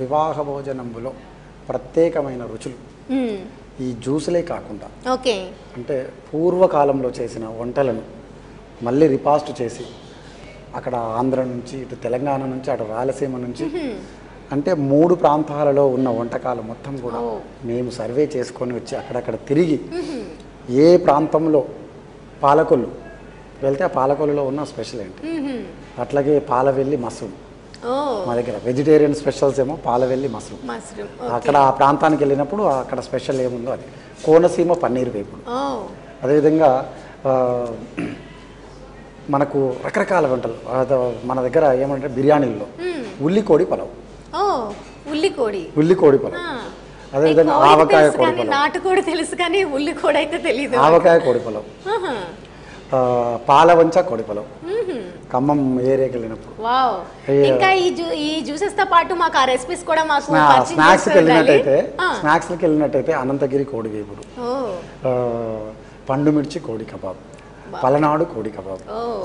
వివాహ భోజనంలో ప్రత్యేకమైన రుచులు ఈ జ్యూసులే కాకుండా ఓకే అంటే పూర్వకాలంలో చేసిన వంటలను మళ్ళీ రిపాస్ట్ చేసి అక్కడ ఆంధ్ర నుంచి ఇటు తెలంగాణ నుంచి అటు రాయలసీమ నుంచి అంటే 3 ప్రాంతాలలో ఉన్న వంటకాలు మొత్తం కూడా మేము సర్వే చేసుకొని వచ్చి అక్కడక్కడ తిరిగి ఏ ప్రాంతంలో పాలకొల్లు వెళ్తే ఆ పాలకొల్లులో ఉన్న స్పెషల్ ఏంటి, అట్లాగే పాలవెల్లి మష్రూమ్ మా దగ్గర వెజిటేరియన్ స్పెషల్స్ ఏమో పాలవెల్లి మష్రూమ్, అక్కడ ఆ ప్రాంతానికి వెళ్ళినప్పుడు అక్కడ స్పెషల్ ఏముందో అది. కోనసీమ పన్నీర్ వేపుడు, అదేవిధంగా మనకు రకరకాల వంటలు మన దగ్గర ఏమంటే బిర్యానీల్లో ఉల్లికోడి పలావ్, ఉల్లికోడి పలావ్, అదేవిధంగా ఆవకాయ కోడి పలావ్, నాటుకోడి తెలుసు కానీ ఉల్లికోడి అయితే తెలియదు, ఆవకాయ కోడి పలావ్, పాలవంచ కోడి పలావ్ ఖమ్మం ఏరియాకి వెళ్ళినప్పుడు. ఇంకా ఈ జ్యూసెస్ తో పాటు మాకు ఆ రెసిపీస్ కూడా మాకు స్నాక్స్కి వెళ్ళినట్టయితే అనంతగిరి కోడి వేపుడు, పండు మిర్చి కోడి కబాబ్, పలనాడు కోడి కబాబ్,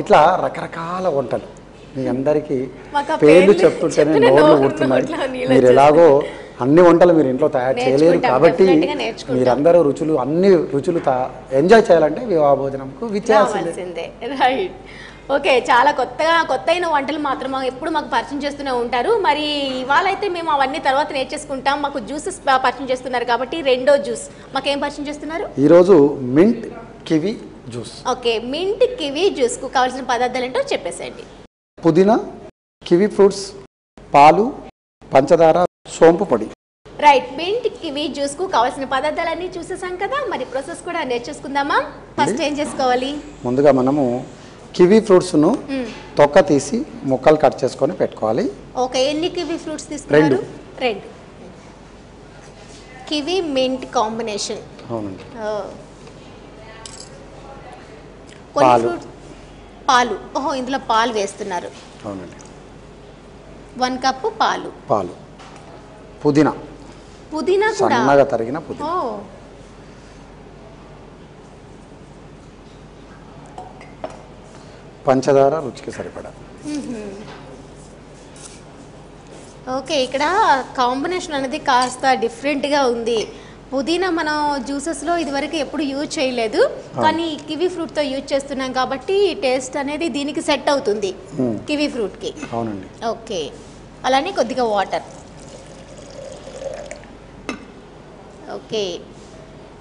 ఇట్లా రకరకాల వంటలు మీ అందరికీ పేర్లు చెప్తుంటేనే నోళ్ళు ఊడుతున్నాయి. మీరు ఎలాగో అన్ని వంటలు మీరు ఇంట్లో తయారు చేయలేరు కాబట్టి మీరందరూ అన్ని రుచులు ఎంజాయ్ చేయాలంటే వివాహ భోజనంకు విచ్చేయాల్సిందే. Right, okay. చాలా కొత్త అయిన వంటలు మాత్రం ఎప్పుడు మాకు పరిచయం చేస్తూనే ఉంటారు. మరి ఇవాళ అయితే మేము అవన్నీ తర్వాత నేర్చేసుకుంటాం. మాకు జ్యూసెస్ పరిచయం చేస్తున్నారు కాబట్టి రెండో జ్యూస్ మాకేం పరిచయం చేస్తున్నారు ఈరోజు? Mint kiwi juice. Okay, mint kiwi జ్యూస్కు కావాల్సిన పదార్థాలు ఏంటో చెప్పేసేయండి. పుదీనా, కివి ఫ్రూట్స్, పాలు, పంచదార, సోంపు పొడి. రైట్, మింట్ కివి జ్యూస్కు కావాల్సిన పదార్థాలన్నీ చూసేసాం కదా, మరి ప్రాసెస్ కూడా నేర్చేసుకుందామా? ఫస్ట్ ఏం చేసుకోవాలి? ముందుగా మనము కివి ఫ్రూట్స్ను తొక్క తీసి ముక్కలు కట్ చేసుకొని పెట్టుకోవాలి. ఓకే, ఎన్ని కివి ఫ్రూట్స్ తీసుకున్నారు? రెండు. Kiwi mint combination. అవునండి. పాలు. ఓహో, ఇందులో పాలు వేస్తున్నారు. అవునండి. 1 కప్పు పాలు. పుదీనా కూడా సన్నగా తరిగిన పుదీనా. పంచదార రుచికి సరిపడా. ఓకే, ఇక్కడ కాంబినేషన్ అనేది కాస్త డిఫరెంట్గా ఉంది. పుదీనా మనం జ్యూసెస్లో ఇదివరకు ఎప్పుడు యూజ్ చేయలేదు, కానీ కివి ఫ్రూట్తో యూజ్ చేస్తున్నాం కాబట్టి టేస్ట్ అనేది దీనికి సెట్ అవుతుంది, కివి ఫ్రూట్కి. అవునండి. ఓకే, అలానే కొద్దిగా వాటర్. ఓకే,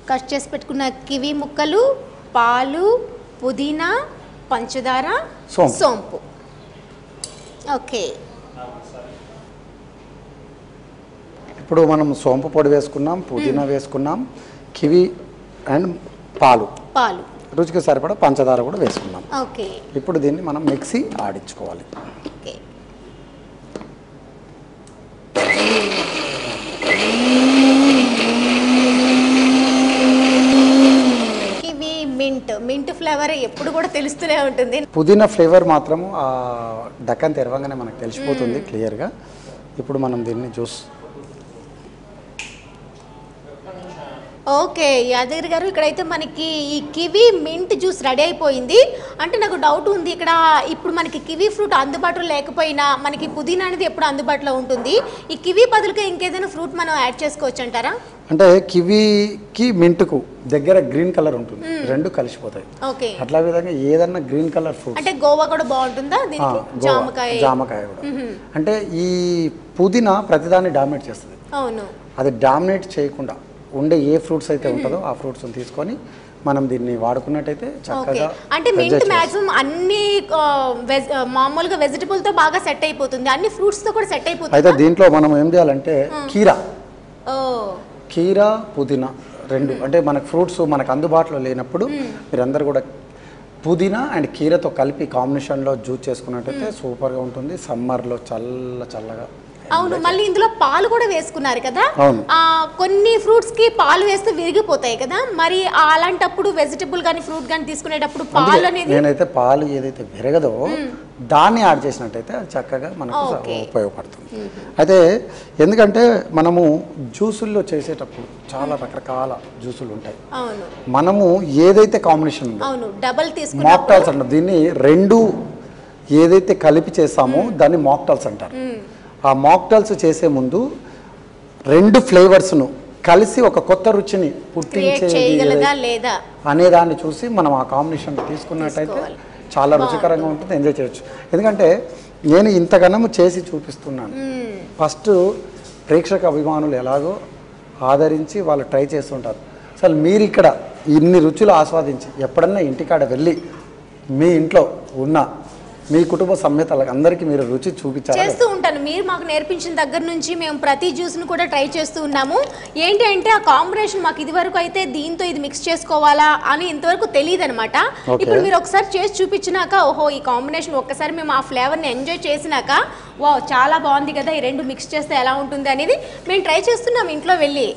కట్ చేసి పెట్టుకున్న కివి ముక్కలు, పాలు, పుదీనా, పంచదార, సోంపు. ఓకే, ఇప్పుడు మనం సోంపు పొడి వేసుకున్నాం, పుదీనా వేసుకున్నాం, కివి అండ్ పాలు రుచికి సరిపడా పంచదార కూడా వేసుకున్నాం. ఓకే, ఇప్పుడు దీన్ని మనం మిక్సీ ఆడించుకోవాలి. ఓకే, కివి మింట్ ఫ్లేవర్ ఎప్పుడు కూడా తెలుస్తూనే ఉంటుంది. పుదీనా ఫ్లేవర్ మాత్రము ఆ డక్కన్ తెరవంగానే మనకు తెలిసిపోతుంది క్లియర్గా. ఇప్పుడు మనం దీన్ని జ్యూస్. ఓకే, యాదగిరి గారు, ఇక్కడైతే మనకి ఈ కివి మింట్ జ్యూస్ రెడీ అయిపోయింది. అంటే నాకు డౌట్ ఉంది, ఇక్కడ ఇప్పుడు మనకి కివి ఫ్రూట్ అందుబాటులో లేకపోయినా మనకి పుదీనా అనేది ఎప్పుడు అందుబాటులో ఉంటుంది. ఈ కివి బదులుగా ఇంకేదైనా ఫ్రూట్ మనం యాడ్ చేసుకోవచ్చు అంటారా? అంటే కివికి మింట్కు దగ్గర గ్రీన్ కలర్ ఉంటుంది, రెండు కలిసిపోతాయి. ఓకే, అట్లా విధంగా ఏదన్నా గ్రీన్ కలర్ ఫ్రూట్. అంటే గోవా కూడా బాగుంటుందా దీనికి? జామకాయ కూడా. అంటే ఈ పుదీనా ప్రతిదాన్ని డామినేట్ చేస్తుంది. అవును, అది డామినేట్ చేయకుండా ఉండే ఏ ఫ్రూట్స్ అయితే ఉంటుందో ఆ ఫ్రూట్స్ తీసుకొని మనం దీన్ని వాడుకున్నట్టయితే చక్కగా. అంటే మింట్ మాక్సిమం అన్ని మామూలుగా వెజిటబుల్ తో బాగా సెట్ అయిపోతుంది, అన్ని ఫ్రూట్స్ తో కూడా సెట్ అయిపోతుంది. అయితే దీంట్లో మనం ఏం చేయాలంటే కీరా, పుదీనా రెండు, అంటే మనకు ఫ్రూట్స్ మనకు అందుబాటులో లేనప్పుడు మీరందరూ కూడా పుదీనా అండ్ కీరతో కలిపి కాంబినేషన్లో జ్యూస్ చేసుకున్నట్టయితే సూపర్గా ఉంటుంది. సమ్మర్లో చల్లగా. అవును, మళ్ళీ ఇందులో పాలు కూడా వేసుకున్నారు కదా. కొన్ని ఫ్రూట్స్ కి పాలు వేస్తే విరిగిపోతాయి కదా, మరి అలాంటప్పుడు వెజిటబుల్ కానీ ఫ్రూట్ కానీ తీసుకునేటప్పుడు పాలు అనేది, నేనైతే పాలు ఏదైతే విరగదో దాన్ని యాడ్ చేసినట్టయితే అది చక్కగా మనకు ఉపయోగపడుతుంది. అయితే ఎందుకంటే మనము జ్యూసుల్లో చేసేటప్పుడు చాలా రకరకాల జ్యూసులు ఉంటాయి. మనము ఏదైతే కాంబినేషన్ ఉందో మాక్టైల్స్ అంటారు. దీన్ని రెండు ఏదైతే కలిపి చేస్తామో దాన్ని మాక్టైల్స్ అంటారు. ఆ మాక్టైల్స్ చేసే ముందు 2 ఫ్లేవర్స్ను కలిసి ఒక కొత్త రుచిని చేయగలదా లేదా అనేదాన్ని చూసి మనం ఆ కాంబినేషన్ తీసుకున్నట్టయితే చాలా రుచికరంగా ఉంటుంది, ఎంజాయ్ చేయొచ్చు. ఎందుకంటే నేను ఇంతగానము చేసి చూపిస్తున్నాను. ఫస్ట్ ప్రేక్షక అభిమానులు ఎలాగో ఆదరించి వాళ్ళు ట్రై చేస్తుంటారు. అసలు మీరు ఇక్కడ ఇన్ని రుచులు ఆస్వాదించి ఎప్పుడన్నా ఇంటికాడ వెళ్ళి మీ ఇంట్లో ఉన్న మీ కుటుంబ సమేతలకు అందరికీ మీరు రుచి చూపించారు. చేస్తూ ఉంటాను. మీరు మాకు నేర్పించిన దగ్గర నుంచి మేము ప్రతి జ్యూస్ను కూడా ట్రై చేస్తూ ఉన్నాము. ఏంటి అంటే ఆ కాంబినేషన్ మాకు ఇదివరకు అయితే దీంతో ఇది మిక్స్ చేసుకోవాలా అని ఇంతవరకు తెలియదు అనమాట. ఇప్పుడు మీరు ఒకసారి చేసి చూపించినాక ఓహో ఈ కాంబినేషన్ ఒక్కసారి మేము ఆ ఫ్లేవర్ని ఎంజాయ్ చేసినాక వావ్ చాలా బాగుంది కదా, ఈ 2 మిక్స్ చేస్తే ఎలా ఉంటుంది అనేది మేము ట్రై చేస్తున్నాం ఇంట్లో వెళ్ళి.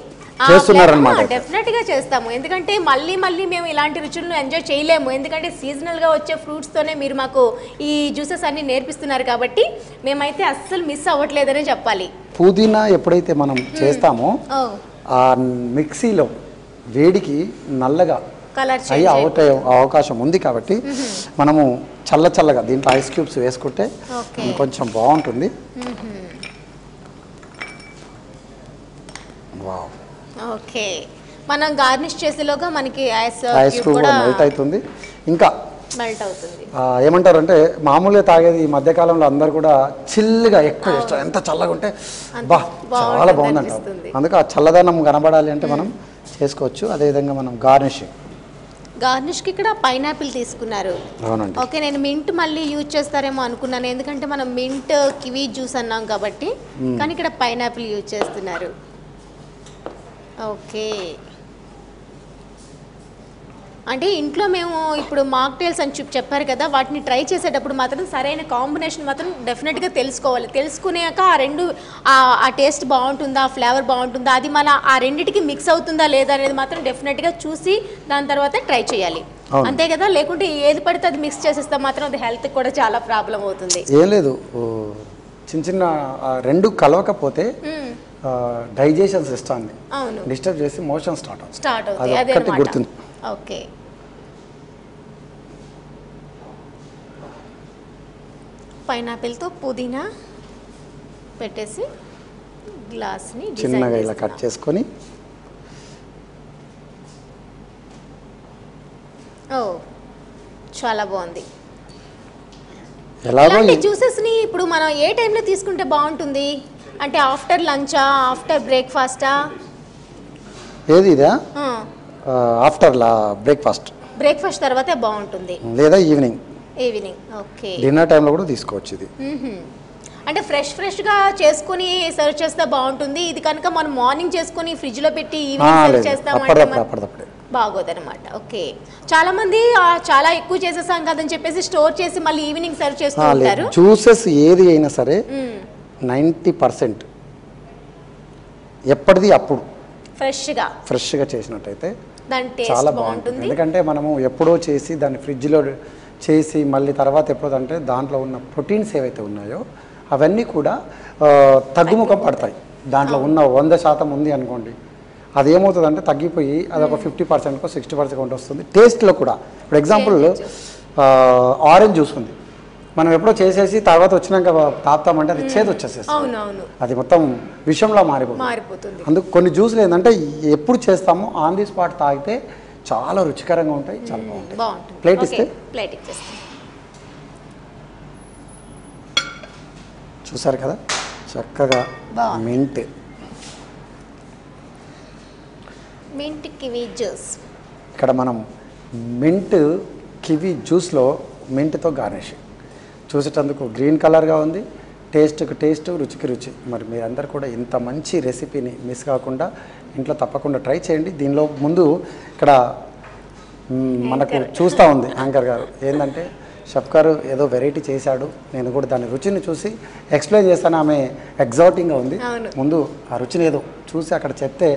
డెఫినెట్ గా చేస్తాము. ఎందుకంటే మళ్ళీ మళ్ళీ మేము ఇలాంటి రుచులను ఎంజాయ్ చేయలేము. ఎందుకంటే సీజనల్ గా వచ్చే ఫ్రూట్స్ తోనే మీరు మాకు ఈ జ్యూసెస్ అన్ని నేర్పిస్తున్నారు కాబట్టి మేమైతే అస్సలు మిస్ అవ్వట్లేదనే చెప్పాలి. పుదీనా ఎప్పుడైతే మనం చేస్తామో ఆ మిక్సీలో వేడికి నల్లగా అయ్యే అవకాశం ఉంది కాబట్టి మనము చల్లగా దీంట్లో ఐస్ క్యూబ్స్ వేసుకుంటే కొంచెం బాగుంటుంది. వావ్. ఓకే, మనం గార్నిష్ చేసేలోగా మనకి ఐస్ క్యూబ్ కూడా మెల్ట్ అవుతుంది. ఇంకా మెల్ట్ అవుతుంది. ఏమంటారంటే మామూలుగా తాగేది ఈ మధ్యకాలంలో అందరు కూడా చిల్లుగా ఎక్కువ ఇష్టం. ఎంత చల్లగా ఉంటే బా చాలా బాగుంది అంటారు. అందుకే ఆ చల్లదనం కనబడాలి అంటే మనం చేసుకోవచ్చు. అదేవిధంగా మనం గార్నిష్కి ఇక్కడ పైనాపిల్ తీసుకున్నారు. అవునండి. ఓకే, నేను మింట్ మళ్ళీ యూజ్ చేస్తారేమో అనుకున్నాను, ఎందుకంటే మనం మింట్ కివీ జ్యూస్ అన్నాం కాబట్టి. కానీ ఇక్కడ పైనాపిల్ యూజ్ చేస్తున్నారు. ఓకే, అంటే ఇంట్లో మేము ఇప్పుడు మాక్టైల్స్ అని చెప్పారు కదా, వాటిని ట్రై చేసేటప్పుడు మాత్రం సరైన కాంబినేషన్ మాత్రం డెఫినెట్గా తెలుసుకోవాలి. తెలుసుకునేక ఆ 2 ఆ టేస్ట్ బాగుంటుందా, ఆ ఫ్లేవర్ బాగుంటుందా, అది మన ఆ రెండిటికి మిక్స్ అవుతుందా లేదా అనేది మాత్రం డెఫినెట్గా చూసి దాని తర్వాత ట్రై చేయాలి. అంతే కదా, లేకుంటే ఏది పడితే అది మిక్స్ చేసేస్తే మాత్రం అది హెల్త్కి కూడా చాలా ప్రాబ్లం అవుతుంది. ఏం లేదు, చిన్న 2 కలవకపోతే డైజెషన్ సిస్టమ్ని డిస్టర్బ్ చేసి మోషన్ స్టార్ట్ అవుతుంది. అదొక్కటి గుర్తుంది. ఓకే, పైనాపిల్తో పుదీనా పెట్టేసి గ్లాస్ని చిన్నగా ఇలా కట్ చేసుకొని చాలా బాగుంది. ఇలాంటి జ్యూసెస్ని ఇప్పుడు మనం ఏ టైంలో తీసుకుంటే బాగుంటుంది అంటే ఆఫ్టర్ లంచా, ఆఫ్టర్ బ్రేక్ఫాస్టా? ఏది ఇదా? ఆఫ్టర్ బ్రేక్ఫాస్ట్ తర్వాతే బాగుంటుంది, లేదా ఈవినింగ్. ఓకే, డిన్నర్ టైంలో కూడా తీసుకోవచ్చు ఇది. అంటే ఫ్రెష్గా చేసుకుని సర్వ్ చేస్తే బాగుంటుంది. ఇది కనుక మనం మార్నింగ్ చేసుకుని ఫ్రిడ్జ్లో పెట్టి ఈవినింగ్ సర్వ్ చేస్తామంటే బాగోదన్నమాట. ఓకే, చాలా మంది చాలా ఎక్కువ చేసేసాం కదని చెప్పేసి స్టోర్ చేసి మళ్ళీ ఈవినింగ్ సర్వ్ చేస్తూ ఉంటారు. జ్యూసెస్ ఏది అయినా సరే 90% ఎప్పటిది అప్పుడు ఫ్రెష్గా చేసినట్టయితే చాలా బాగుంటుంది. ఎందుకంటే మనము ఎప్పుడో చేసి దాన్ని ఫ్రిడ్జ్లో చేసి మళ్ళీ తర్వాత ఎప్పుడంటే దాంట్లో ఉన్న ప్రోటీన్స్ ఏవైతే ఉన్నాయో అవన్నీ కూడా తగ్గుముఖం పడతాయి. దాంట్లో ఉన్న 100% ఉంది అనుకోండి, అది ఏమవుతుందంటే తగ్గిపోయి అది ఒక 50%కో 60% వస్తుంది. టేస్ట్లో కూడా ఇప్పుడు ఎగ్జాంపుల్ ఆరెంజ్ జ్యూస్ ఉంది, మనం ఎప్పుడో చేసేసి తర్వాత వచ్చినాక తాపుతామంటే అది చేదు వచ్చేసేస్తుంది, అది మొత్తం విషంలో మారిపోతుంది. అందుకు కొన్ని జ్యూస్లు ఏంటంటే ఎప్పుడు చేస్తామో ఆన్ ది స్పాట్ తాగితే చాలా రుచికరంగా ఉంటాయి, చాలా బాగుంటాయి. ప్లేట్ ఇస్తే చూసారు కదా చక్కగా మింట్ కివీ జ్యూస్. ఇక్కడ మనం మింట్ కివీ జ్యూస్లో మింట్తో గార్నిష్ చూసేటందుకు గ్రీన్ కలర్గా ఉంది, టేస్ట్కి టేస్ట్, రుచికి రుచి. మరి మీరందరూ కూడా ఇంత మంచి రెసిపీని మిస్ కాకుండా ఇంట్లో తప్పకుండా ట్రై చేయండి. దీనిలో ముందు ఇక్కడ మనకు చూస్తూ ఉంది యాంకర్ గారు, ఏంటంటే షెఫ్ గారు ఏదో వెరైటీ చేశాడు, నేను కూడా దాని రుచిని చూసి ఎక్స్ప్లెయిన్ చేస్తాను. ఆమె ఎగ్జాటింగ్గా ఉంది, ముందు ఆ రుచిని ఏదో చూసి అక్కడ చెప్తే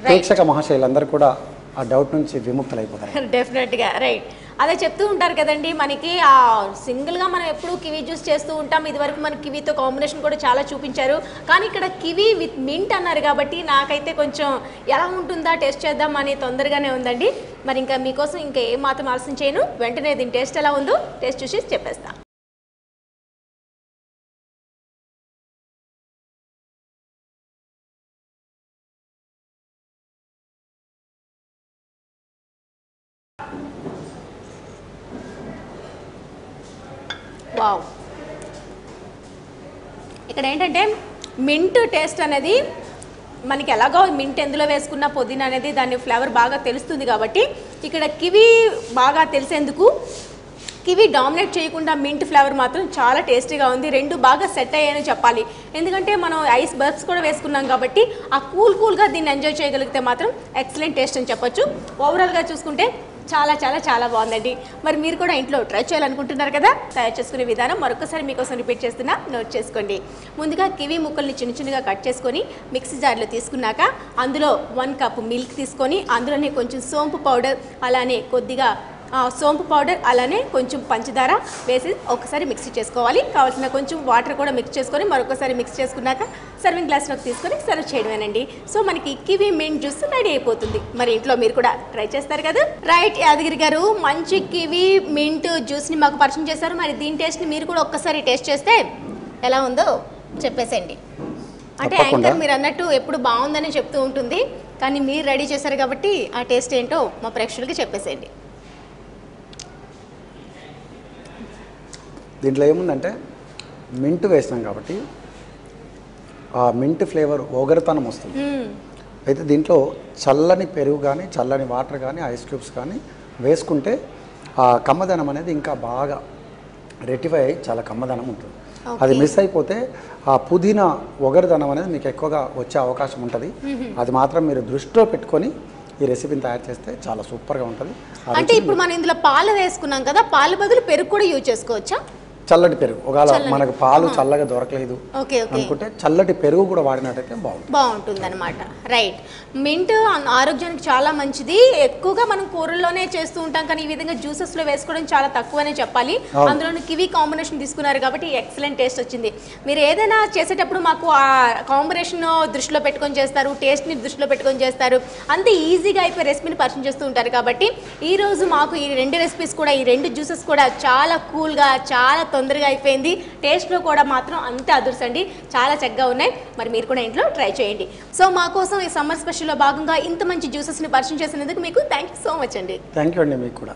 ప్రేక్షక మహాశయులందరూ కూడా ఆ డౌట్ నుంచి విముక్తులైపోతారు. డెఫినెట్గా రైట్, అదే చెప్తూ ఉంటారు కదండి. మనకి ఆ సింగిల్గా మనం ఎప్పుడు కివీ జ్యూస్ చేస్తూ ఉంటాం. ఇదివరకు మనకి కివీతో కాంబినేషన్ కూడా చాలా చూపించారు, కానీ ఇక్కడ కివీ విత్ మింట్ అన్నారు కాబట్టి నాకైతే కొంచెం ఎలా ఉంటుందా టేస్ట్ చేద్దాం అని తొందరగానే ఉందండి. మరి ఇంకా మీకోసం ఇంకా ఏం మాత్రం ఆలస్యం చేయను, వెంటనే దీని టేస్ట్ ఎలా ఉందో టేస్ట్ చూసి చెప్పేస్తా. వావ్. ఇక్కడ ఏంటంటే మింట్ టేస్ట్ అనేది మనకి ఎలాగో మింట్ ఎందులో వేసుకున్న పుదీనా అనేది దాని ఫ్లేవర్ బాగా తెలుస్తుంది కాబట్టి ఇక్కడ కివి బాగా తెలిసేందుకు కివి డామినేట్ చేయకుండా మింట్ ఫ్లేవర్ మాత్రం చాలా టేస్టీగా ఉంది. రెండు బాగా సెట్ అయ్యాయని చెప్పాలి. ఎందుకంటే మనం ఐస్ బర్బ్స్ కూడా వేసుకున్నాం కాబట్టి ఆ కూల్గా దీన్ని ఎంజాయ్ చేయగలిగితే మాత్రం ఎక్సలెంట్ టేస్ట్ అని చెప్పొచ్చు. ఓవరాల్గా చూసుకుంటే చాలా చాలా చాలా బాగుందండి. మరి మీరు కూడా ఇంట్లో ట్రై చేయాలనుకుంటున్నారు కదా, తయారు చేసుకునే విధానం మరొకసారి మీకోసం రిపీట్ చేస్తున్నా, నోట్ చేసుకోండి. ముందుగా కివి ముక్కల్ని చిన్న చిన్నగా కట్ చేసుకొని మిక్సీ జార్లో తీసుకున్నాక అందులో 1 కప్ మిల్క్ తీసుకొని అందులోనే కొంచెం సోంపు పౌడర్, అలానే కొద్దిగా సోంపు పౌడర్, అలానే కొంచెం పంచదార వేసి ఒకసారి మిక్సీ చేసుకోవాలి. కావాల్సిన కొంచెం వాటర్ కూడా మిక్స్ చేసుకొని మరొకసారి మిక్స్ చేసుకున్నాక సర్వింగ్ గ్లాస్లోకి తీసుకొని సర్వ్ చేయడమేనండి. సో మనకి కివి మింట్ జ్యూస్ రెడీ అయిపోతుంది. మరి ఇంట్లో మీరు కూడా ట్రై చేస్తారు కదా. రైట్, యాదగిరి గారు మంచి కివి మింట్ జ్యూస్ని మాకు పరిచయం చేశారు. మరి దీని టేస్ట్ని మీరు కూడా ఒక్కసారి టేస్ట్ చేస్తే ఎలా ఉందో చెప్పేసేయండి. అంటే యాంకర్ మీరు అన్నట్టు ఎప్పుడు బాగుందని చెప్తూ ఉంటుంది, కానీ మీరు రెడీ చేశారు కాబట్టి ఆ టేస్ట్ ఏంటో మా ప్రేక్షకులకి చెప్పేసేయండి. దీంట్లో ఏముందంటే మింట్ వేసినాం కాబట్టి ఆ మింట్ ఫ్లేవర్ ఓగరతనం వస్తుంది. అయితే దీంట్లో చల్లని పెరుగు కానీ చల్లని వాటర్ కానీ ఐస్ క్యూబ్స్ కానీ వేసుకుంటే ఆ కమ్మదనం అనేది ఇంకా బాగా రెటిఫై అయ్యి చాలా కమ్మదనం ఉంటుంది. అది మిస్ అయిపోతే ఆ పుదీనా ఒగరదనం అనేది మీకు ఎక్కువగా వచ్చే అవకాశం ఉంటుంది. అది మాత్రం మీరు దృష్టిలో పెట్టుకొని ఈ రెసిపీని తయారు చేస్తే చాలా సూపర్గా ఉంటుంది. అంటే ఇప్పుడు మనం ఇందులో పాలు వేసుకున్నాం కదా, పాలు బదులు పెరుగు కూడా యూజ్ చేసుకోవచ్చా? చల్లటి పెరుగు, ఒకవేళ మనకు పాలు చల్లగా దొరకలేదు అనుకుంటే చల్లటి పెరుగు కూడా వాడినట్టయితే బాగుంటుంది అనమాట. రైట్, మింట్ ఆరోగ్యానికి చాలా మంచిది. ఎక్కువగా మనం కూరల్లోనే చేస్తూ ఉంటాం, కానీ ఈ విధంగా జ్యూసెస్లో వేసుకోవడం చాలా తక్కువనే చెప్పాలి. అందులోని కివి కాంబినేషన్ తీసుకున్నారు కాబట్టి ఎక్సలెంట్ టేస్ట్ వచ్చింది. మీరు ఏదైనా చేసేటప్పుడు మాకు ఆ కాంబినేషన్ దృష్టిలో పెట్టుకొని చేస్తారు, టేస్ట్ని దృష్టిలో పెట్టుకొని చేస్తారు, అంతే ఈజీగా అయిపోయి రెసిపీని పరిచయం చేస్తూ ఉంటారు. కాబట్టి ఈరోజు మాకు ఈ 2 రెసిపీస్ కూడా, ఈ 2 జ్యూసెస్ కూడా చాలా కూల్గా చాలా తొందరగా అయిపోయింది. టేస్ట్లో కూడా మాత్రం అంతే అదుర్సండి, చాలా చక్కగా ఉన్నాయి. మరి మీరు కూడా ఇంట్లో ట్రై చేయండి. సో మా కోసం ఈ సమ్మర్ స్పెషల్లో భాగంగా ఇంత మంచి జ్యూసెస్ని పరిచయం చేసినందుకు మీకు థ్యాంక్ యూ సో మచ్ అండి. థ్యాంక్ యూ అండి మీకు కూడా.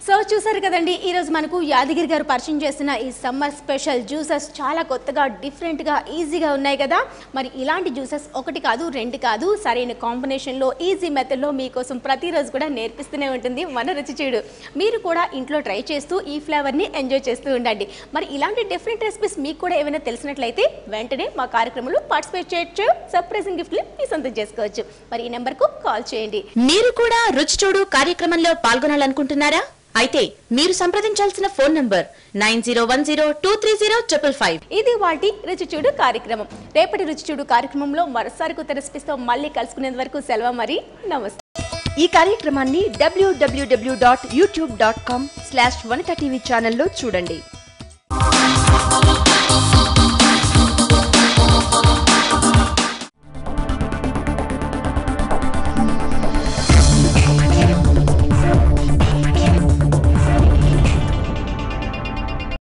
సో చూసారు కదండి, ఈరోజు మనకు యాదగిరి గారు పరిచయం చేసిన ఈ సమ్మర్ స్పెషల్ జ్యూసెస్ చాలా కొత్తగా డిఫరెంట్గా ఈజీగా ఉన్నాయి కదా. మరి ఇలాంటి జ్యూసెస్ 1 కాదు 2 కాదు, సరైన కాంబినేషన్లో ఈజీ మెథడ్లో మీకోసం ప్రతిరోజు కూడా నేర్పిస్తూనే ఉంటుంది మన రుచి చూడు. మీరు కూడా ఇంట్లో ట్రై చేస్తూ ఈ ఫ్లేవర్ని ఎంజాయ్ చేస్తూ ఉండండి. మరి ఇలాంటి డిఫరెంట్ రెసిపీస్ మీకు కూడా ఏమైనా తెలిసినట్లయితే వెంటనే మా కార్యక్రమంలో పార్టిసిపేట్ చేయొచ్చు, సర్ప్రైజింగ్ గిఫ్ట్ని మీ సొంతం చేసుకోవచ్చు. మరి ఈ నెంబర్కు కాల్ చేయండి. మీరు కూడా రుచి చూడు కార్యక్రమంలో పాల్గొనాలనుకుంటున్నారా? అయితే మీరు సంప్రదించాల్సిన ఫోన్ నంబర్ 9010230555. ఇది వాటి రుచి చూడు కార్యక్రమం. రేపటి రుచి చూడు కార్యక్రమంలో మరోసారి కొత్త రెసిపీస్తో మళ్ళీ కలుసుకునేంత వరకు సెలవు, మరి నమస్తే. ఈ కార్యక్రమాన్ని www.youtube.com/vanitaTV ఛానల్లో చూడండి.